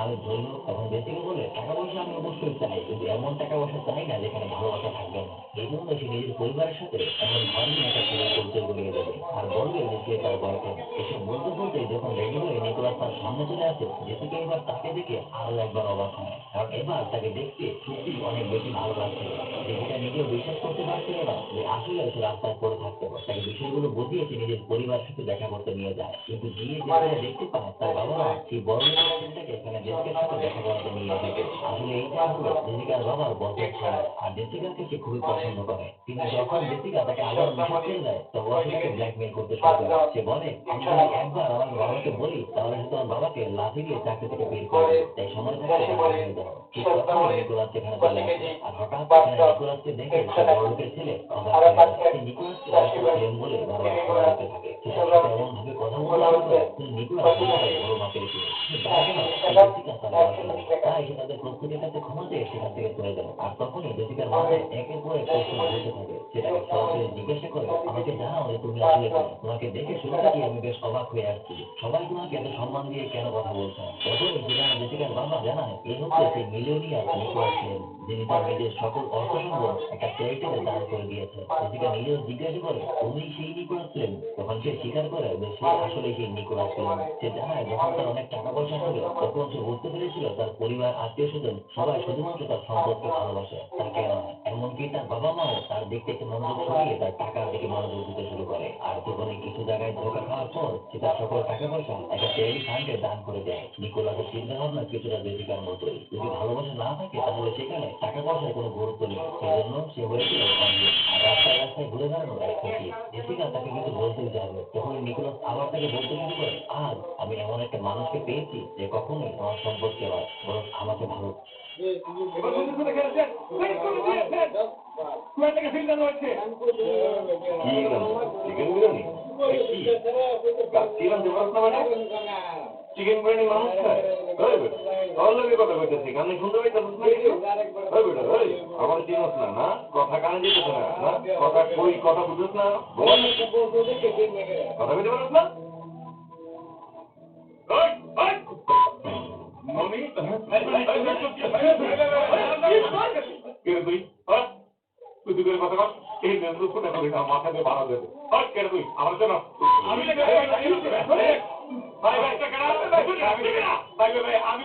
আমি ধরলো তখন জেসিকা বলে টাকা পয়সা আমি অবশ্যই চাই, কিন্তু এমন টাকা পয়সা চাই না যেখানে ভালোবাসা থাকবে না। এই জন্য সে নিজের পরিবারের সাথে এমন ধর্মীয় একটা ছবির পরিচয় করিয়ে দেবে আর বলবে যে সে তার বয়ফ্রেন্ড। এসব বলতে বলতে যখন রেডি হয়ে নিকোলাস তার সামনে চলে আসে, জেসিকা এবার তাকে দেখে আরো একবার অবাক হয়, কারণ এবার তাকে দেখতে সত্যি অনেক বেশি ভালো লাগছিল। জেসিকা নিজেও বিশ্বাস করতে পারছিল না যে আসলে সে রাস্তায় পড়ে থাকতো। তাকে বিষয়গুলো বুঝিয়ে সে নিজের পরিবারের সাথে দেখা করতে নিয়ে যায়, কিন্তু গিয়ে জেসিকা দেখতে পায় তার বাবা মা সেই বড় লোকের ছেলেটাকে এখানে জেসিকার সাথে দেখা করাতে নিয়ে এসেছে। আসলে এইটা হলো জেসিকার বাবার বসের ছেলে, আর জেসিকাকে সে খুবই পছন্দ করে। কিন্তু যখন জেসিকা তাকে আবার নিষেধ করে দেয়, তখন সে তাকে ব্ল্যাকমেইল করতে শুরু করে। সে বলে, আমি যদি একবার আমার বাবাকে বলি তাহলে সে তোমার বাবাকে লাথি দিয়ে চাকরি থেকে বের করে দেবে, তাই সময় থাকতে বাড়ি হয়ে যাও। ঠিক তখনই নিকোলাস সেখানে চলে আসে, আর হঠাৎ সেখানে নিকোলাসকে দেখে সে বড় লোকের ছেলে অবাক হয়ে যায়। সে নিকোলাসকে প্রেম বলে বারবার ফোন দিতে থাকে। সে তার সাথে এমন ভাবে কথা বলতে শুরু করে কিন্তু নিকোলাস বুঝতে বড় মাপের ছেলে, সে বাবা কেন সে জেসিকা তার বয়ফ্রেন্ড। তাই সে তাদের প্রত্যেকের কাছে ক্ষমা চেয়ে সেখান থেকে চলে যায়। আর তখনই জেসিকার মাথায় একের পর এক প্রশ্ন ঘুরতে থাকে। সে তাকে সরাসরি জিজ্ঞাসা করে, আমাকে জানাও যে তুমি আসলে কে? তোমাকে দেখে সত্যি আমি বেশ অবাক হয়ে আসছি, সবাই তোমাকে এত সম্মান দিয়ে কেন কথা বলছো? তখনই সেখানে জেসিকার বাবা জানায় এ হচ্ছে সেই মিলিয়নিয়ার নিকোলাস সেন, যিনি তার নিজের সকল অর্থ সম্পদ একটা চ্যারিটিতে দান করে দিয়েছে। জেসিকা নিজেও জিজ্ঞাসা করে, তুমি সেই নিকোলাস সেন? তখন সে স্বীকার করে যে সে আসলে সেই নিকোলাস সেন। সে জানায় যখন তার অনেক টাকা পয়সা ছিল তখন সে বুঝতে পেরেছিল তার পরিবার, আত্মীয় স্বজন সবাই শুধুমাত্র তার সম্পদকে ভালোবাসে, তাকে নয়। এমনকি তার বাবা মাও তার দিক থেকে মনোযোগ সরিয়ে তার টাকার দিকে মনোযোগ দিতে শুরু করে। আর জীবনে কিছু জায়গায় ধোকা খাওয়ার পর সে তার সকল টাকা পয়সা একটা চ্যারিটি ফান্ডে দান করে দেয়। নিকোলাসের চিন্তা ভাবনা কিছুটা জেসিকার মতোই, যদি ভালোবাসা না থাকে তাহলে সেখানে টাকা পয়সার কোনো গুরুত্ব নেই। সেজন্য সে হয়েছিল ধনী আর রাস্তায় রাস্তায় ঘুরে বেড়ানোর এক ফকির। জেসিকা তাকে কিছু বলতেই যাবে, তখন নিকোলাস আবার তাকে বলতে শুরু করে, আজ আমি এমন একটা মানুষকে পেয়েছি যে কখনোই আমার সম্পদকে নয় বরং আমাকে ভালো। চিকেন বিরিয়ানি চিকেন বিরিয়ানি মানুষ খায়? কথা কইতেছি কানে শুনতে পাইতেছিস না কিছু? বেটা আমার চিনস না, না কথা কানে যেতেছে না, না কথা কই কথা বুঝছ না, বল কথা কইতে পারছ না? মনি তুই করে কথা কর, এই ফুটে করি না মাথা দিয়ে ভাড়া দেবে। কেন তুই আমার জন্য আমি ভাই ভাই আমি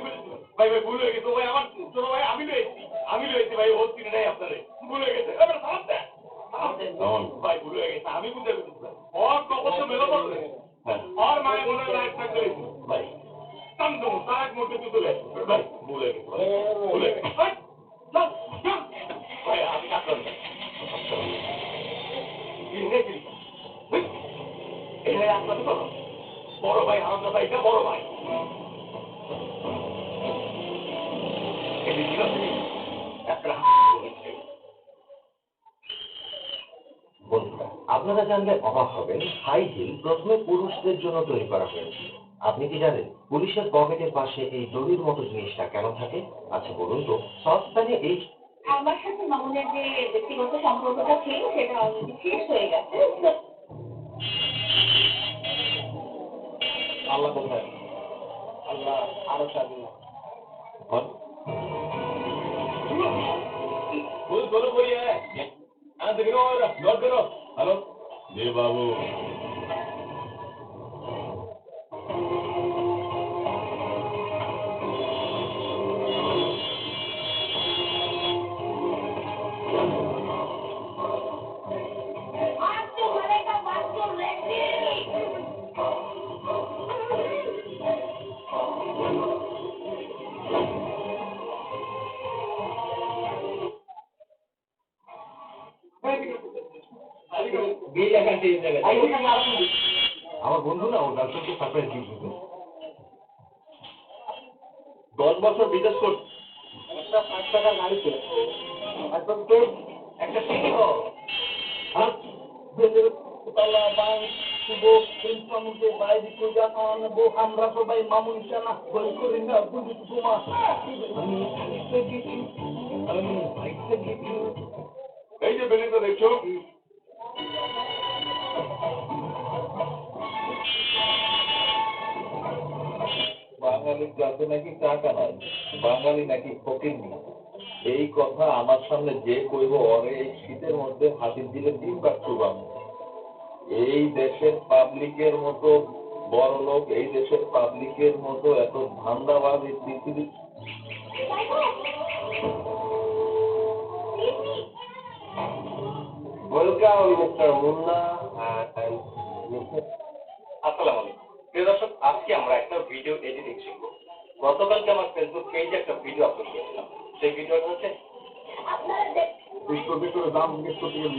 ভাই ভাই ভুল হয়ে গেছে ভাই, আমার ছোট ভাই আমি লয়েছি ভাই, ওর চিনে নাই আপনারে, ভুল হয়ে গেছে ভাই, ভুল হয়ে গেছে, আমি বুঝতে পেরেছি ওর কপর তো মেলো পড়বে আর মায়ের মনে লাইট থাকতে ভাই কান্দম তার মুখে তুই চলে ভাই, ভুল হয়ে গেছে ভুল হয়ে গেছে ভাই, আমি কাজ করি এখানে আপনাকে তো বড় ভাই আনন্দ ভাইটা বড় ভাই বন্ধুরা, আপনারা জানলে অবাক হবেন, হাই হিল প্রথমে পুরুষদের জন্য তৈরি করা হয়েছিল। আপনি কি জানেন পুলিশের পকেটের পাশে এই দড়ির মতো জিনিসটা কেন থাকে? আচ্ছা বলুন তো, সসপ্যানে এই আমার সাথে মামুনের যে ব্যক্তিগত সম্পর্কটা ছিল সেটা অলরেডি শেষ হয়ে গেছে। আল্লাহ কোথায়? আল্লাহ আরো চাবি হ্যালো জি বাবু। আমার বন্ধু না ওর গার্লফ্রেন্ডকে সারপ্রাইজ গিফট দিতে 10 বছর বিদেশ করত একটা 5 টাকার গাড়িতে একদম তো একটা সিটি হল আমরা সবাই মামুন জানা বই করি না বুঝি তোমার এই যে বিল্ডিংটা দেখছো বাঙালির কাছে নাকি টাকা নাই, বাঙালি নাকি ফকিন্নি। এই কথা আমার সামনে যে কইব ওরে এই শীতের মধ্যে হাতির দিলে 3 বার চুবাম। এই দেশের পাবলিকের মতো বড় লোক, এই দেশের পাবলিকের মতো এত ধান্দাবাজ এই পৃথিবী। Welcome mister Munna and mister. আসসালামু আলাইকুম প্রিয় দর্শক, আজকে আমরা একটা ভিডিও এডিটিং শিখব। গতকালকে আমার ফেসবুক পেজে একটা ভিডিও আপলোড করেছিলাম। সেই ভিডিওটা হচ্ছে দাম জিজ্ঞেস করতে গেলে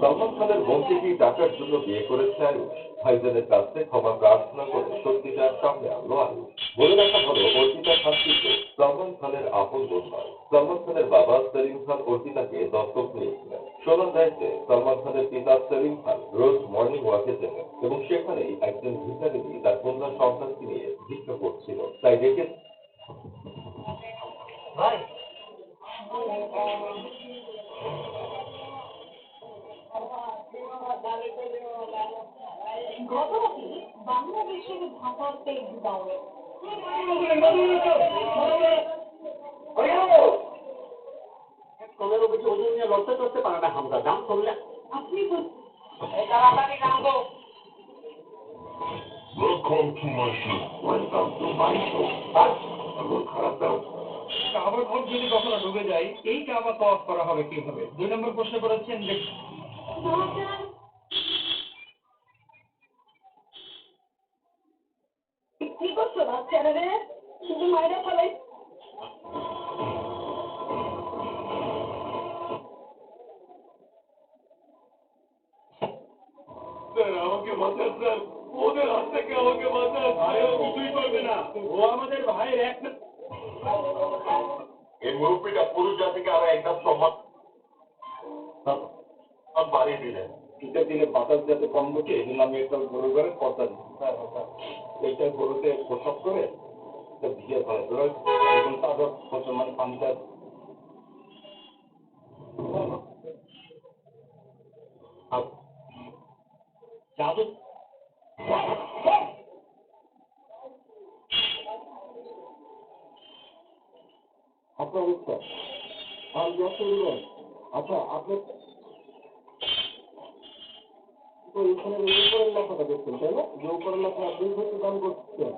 সলমান খানের বোনকে কি টাকার জন্য বিয়ে করেছে আয়ুষ? ভাইজানের কাছে ক্ষমা প্রার্থনা করে সত্যিটার সামনে আনলো আয়ুষ। বলে রাখা ভালো, অর্পিতা খান কিন্তু সলমান খানের আপন বোন নয়। সলমান খানের বাবা সেলিম খান অর্পিতাকে দত্তক নিয়েছিলেন। শোনা যায় যে সলমান খানের পিতা সেলিম খান রোজ মর্নিং ওয়াকে যেতেন এবং সেখানেই একজন ভিখারিনী তার কন্যা সন্তানকে নিয়ে ভিক্ষা করছিল। তাই দেখে ভাই গতরাতে বাংলাদেশের ঢাকার তেজ দাওয়ে পনেরো কেজি ওজন নিয়ে লড়তে চড়তে পারে না হামদা, দাম করলে আপনি তাড়াতাড়ি নামবো। Welcome to my show. Welcome to my show. আমার খারাপ দাও। কাবা ঘর যদি কখনো ডুবে যায়, এই কাবা তওয়াফ করা হবে কিভাবে? 2 নম্বর প্রশ্ন করেছেন যে কি করছো বাচ্চারা রে? শুধু মায়েরা ফেলাই স্যার আমাকে বাঁচান স্যার, ওদের হাত থেকে আমাকে বাঁচান। আরে ও কিছুই করবে না, ও আমাদের ভাইয়ের একটা এই মুরব্বীটা পুরুষ জাতিকে আরো একদম সম্মান বাড়িয়ে দিলেন। এটা দিলে বাতাস যাতে কম ঢুকে, এই জন্য আমি একটা গরু ঘরে পর্দা দিই। এইটা গরুতে প্রসব করে ভিজে ফেলে এখন তাজা মানে পানিটা জাদু আপনার ইচ্ছা আর যত দিবেন। আচ্ছা আপনি তো এখানে উপরের লেখাটা দেখছেন তাই না? যে উপরের লেখা 2 ঘন্টা দাম করছেন,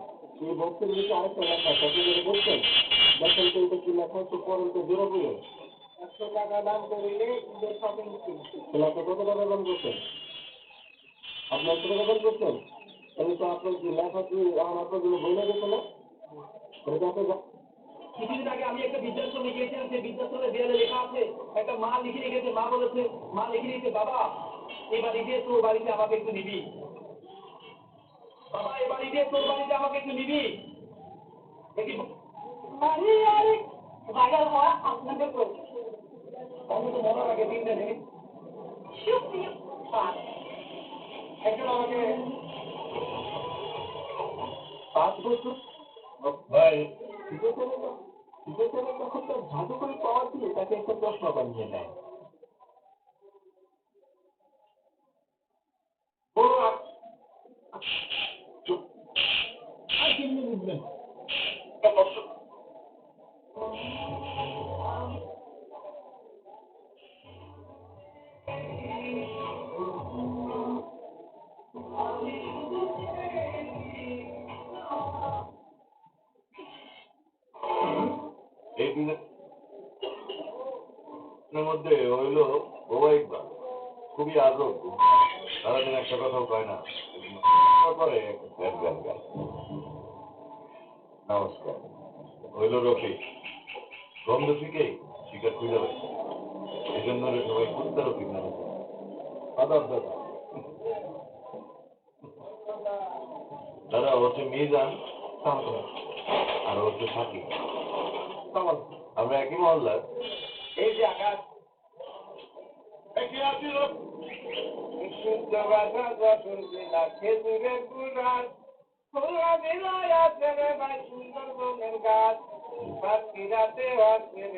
এই বক্সের নিচে আরেকটা লেখা আছে, আপনি যেটা দেখছেন দেখেন তো এটা কি লেখা একটু পড়েন তো জোরে বলুন। 100 টাকা দাম করিলে ঈদের শপিং ফি। তাহলে আপনি কত টাকা দাম করছেন? আপনি 100 টাকা দাম করছেন? তাহলে তো আপনার কি লেখা কি এখন আপনার জন্য বই না গেছে না? তাহলে তো আপনি কিছুদিন আগে আমি একটা বৃদ্ধাশ্রমে গিয়েছিলাম, সেই বৃদ্ধাশ্রমের দেয়ালে লেখা আছে, একটা মা লিখে রেখেছে, মা বলেছে, মা লিখে রেখেছে, বাবা এই বাড়িতে তোর বাড়িতে আমাকে একটু নিবি, বাবা এই বাড়িতে তোর বাড়িতে আমাকে একটু নিবি। দেখি ভাইরাল হওয়া আপনাদের প্রয়োজন। আমি তো মরার আগে 3টা জিনিস সুপ্রিয় একজন আমাকে 5 বছর ভাই বিবেচনা যখন তার জাদুকরি পাওয়ার দিয়ে তাকে একটা প্রশ্ন বানিয়ে দেয়। আর কেমনি বুঝবেন? এই দিনের মধ্যে হইল বোবা ইকবাল খুবই আজব, সারাদিন একটা কথাও কয় না, পরে গান গায়। নমস্কার, হইল রফিক, গন্ধ থেকেই শিকার খুঁজে পাই, এই জন্য সবাই কুত্তা রফিক নামে আদাব দাদা। দাদা হচ্ছে মিজান আর হচ্ছে সাকিব, আমরা একই মহল্লার। এই যে আকাশ শুদ্ধ ভাষা যখন দিলা খেজুরের গুড়ার খোলা দিলায় আছে রে ভাই সুন্দর বনের গাছ। পাখিরাতে আসবে